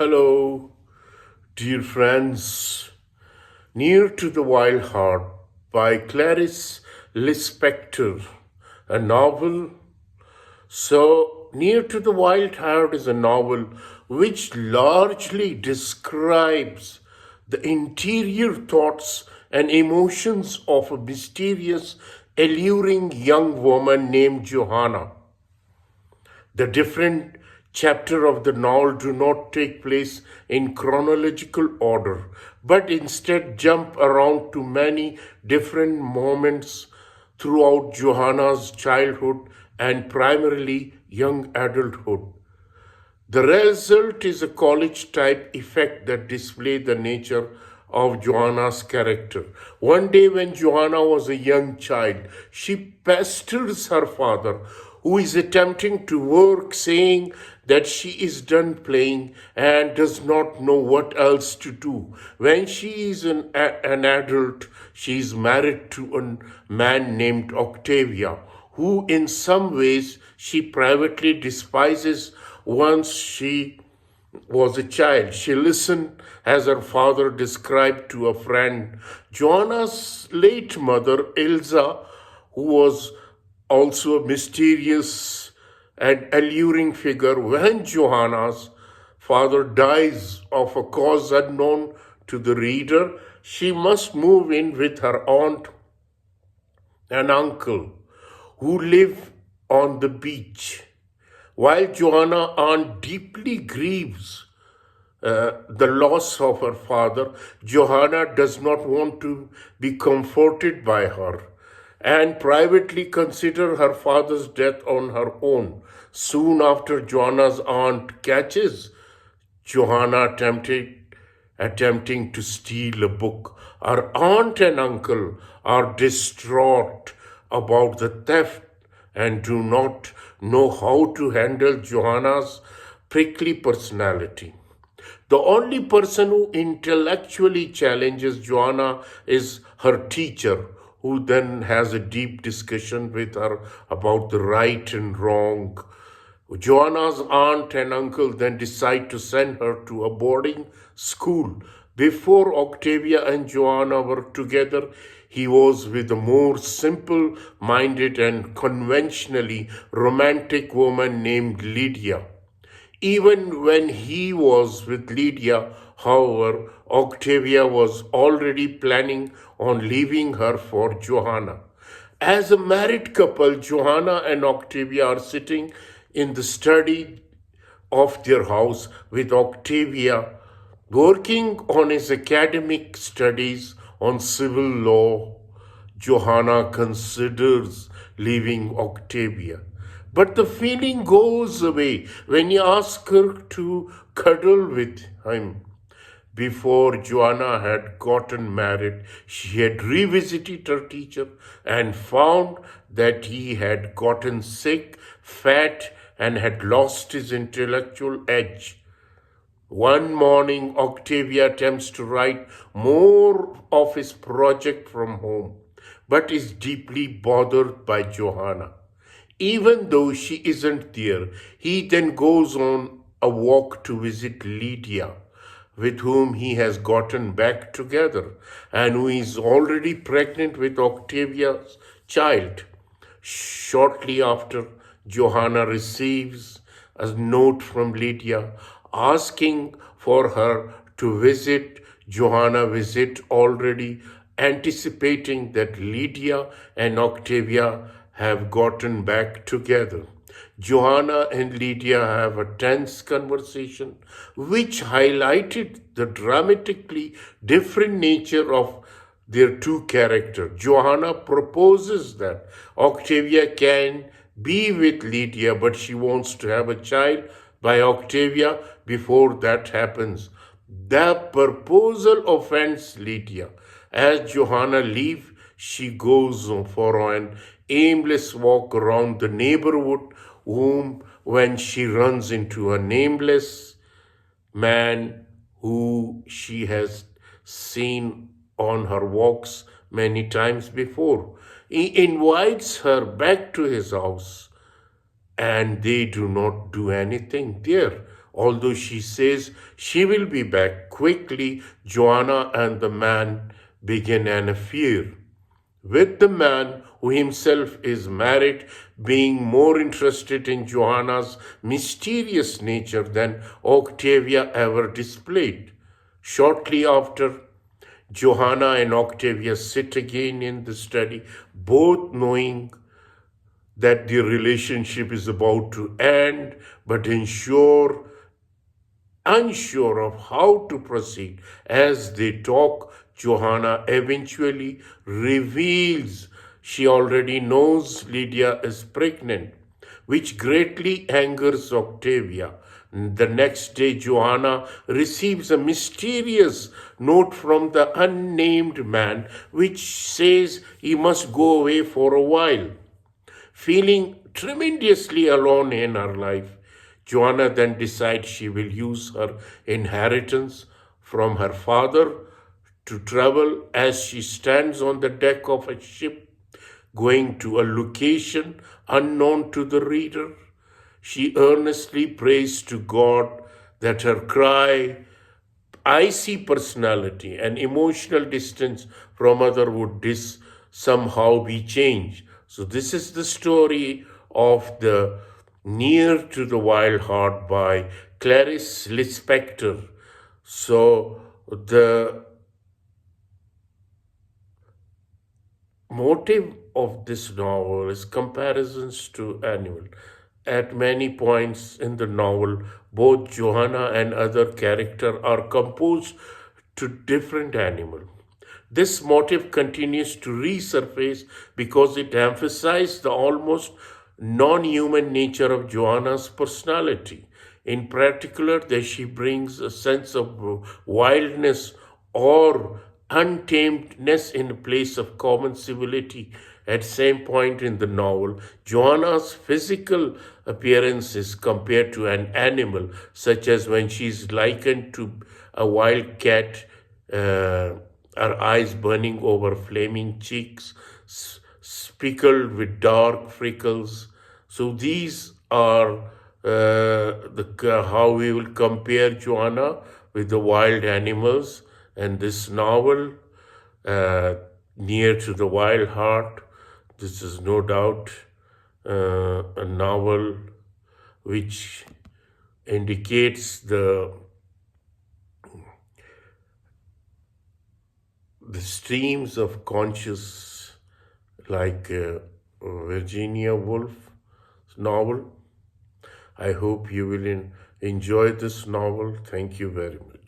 Hello, dear friends. Near to the Wild Heart by Clarice Lispector, a novel. So, Near to the Wild Heart is a novel which largely describes the interior thoughts and emotions of a mysterious, alluring young woman named Johanna. The different chapters of the novel do not take place in chronological order, but instead jump around to many different moments throughout Johanna's childhood and primarily young adulthood. The result is a college type effect that displays the nature of Joanna's character. One day, when Joanna was a young child, she pesters her father, who is attempting to work, saying that she is done playing and does not know what else to do. When she is an adult, she is married to a man named Octavia, who in some ways she privately despises once she was a child. She listened as her father described to a friend. Joanna's late mother, Elsa, who was also a mysterious and alluring figure, when Johanna's father dies of a cause unknown to the reader, she must move in with her aunt and uncle who live on the beach. While Joanna aunt deeply grieves the loss of her father, Johanna does not want to be comforted by her and privately consider her father's death on her own. Soon after Joanna's aunt catches Johanna attempting to steal a book, her aunt and uncle are distraught about the theft and do not know how to handle Johanna's prickly personality. The only person who intellectually challenges Joanna is her teacher, who then has a deep discussion with her about the right and wrong. Joanna's aunt and uncle then decide to send her to a boarding school. Before Octavia and Joanna were together, he was with a more simple minded and conventionally romantic woman named Lydia. Even when he was with Lydia, however, Octavia was already planning on leaving her for Johanna. As a married couple, Johanna and Octavia are sitting in the study of their house with Octavia working on his academic studies on civil law. Johanna considers leaving Octavia. But the feeling goes away when he asks her to cuddle with him. Before Joanna had gotten married, she had revisited her teacher and found that he had gotten sick, fat, and had lost his intellectual edge. One morning, Octavia attempts to write more of his project from home, but is deeply bothered by Johanna. Even though she isn't there, he then goes on a walk to visit Lydia, with whom he has gotten back together and who is already pregnant with Octavia's child. Shortly after, Johanna receives a note from Lydia asking for her to visit. Johanna visit, already anticipating that Lydia and Octavia have gotten back together. Johanna and Lydia have a tense conversation which highlighted the dramatically different nature of their two characters. Johanna proposes that Octavia can be with Lydia, but she wants to have a child by Octavia before that happens. The proposal offends Lydia. As Johanna leaves, she goes for an aimless walk around the neighborhood, when she runs into a nameless man who she has seen on her walks many times before. He invites her back to his house, and they do not do anything there. Although she says she will be back quickly, Joanna and the man begin an affair, with the man, who himself is married, being more interested in Joanna's mysterious nature than Octavia ever displayed. Shortly after, Johanna and Octavia sit again in the study, both knowing that their relationship is about to end, but unsure of how to proceed. As they talk, Johanna eventually reveals she already knows Lydia is pregnant, which greatly angers Octavia. The next day, Johanna receives a mysterious note from the unnamed man, which says he must go away for a while. Feeling tremendously alone in her life, Joanna then decides she will use her inheritance from her father to travel. As she stands on the deck of a ship going to a location unknown to the reader. She earnestly prays to God that her icy personality and emotional distance from other would somehow be changed. So this is the story of the Near to the Wild Heart by Clarice Lispector. So the motive of this novel is comparisons to animal. At many points in the novel, both Johanna and other character are composed to different animals. This motive continues to resurface because it emphasizes the almost non-human nature of Joanna's personality. In particular, that she brings a sense of wildness or untamedness in place of common civility. At same point in the novel, Joanna's physical appearance is compared to an animal, such as when she is likened to a wild cat, her eyes burning over flaming cheeks, speckled with dark freckles. So these are how we will compare Joanna with the wild animals. And this novel, Near to the Wild Heart, this is no doubt a novel which indicates the streams of conscious, like Virginia Woolf novel. I hope you will enjoy this novel. Thank you very much.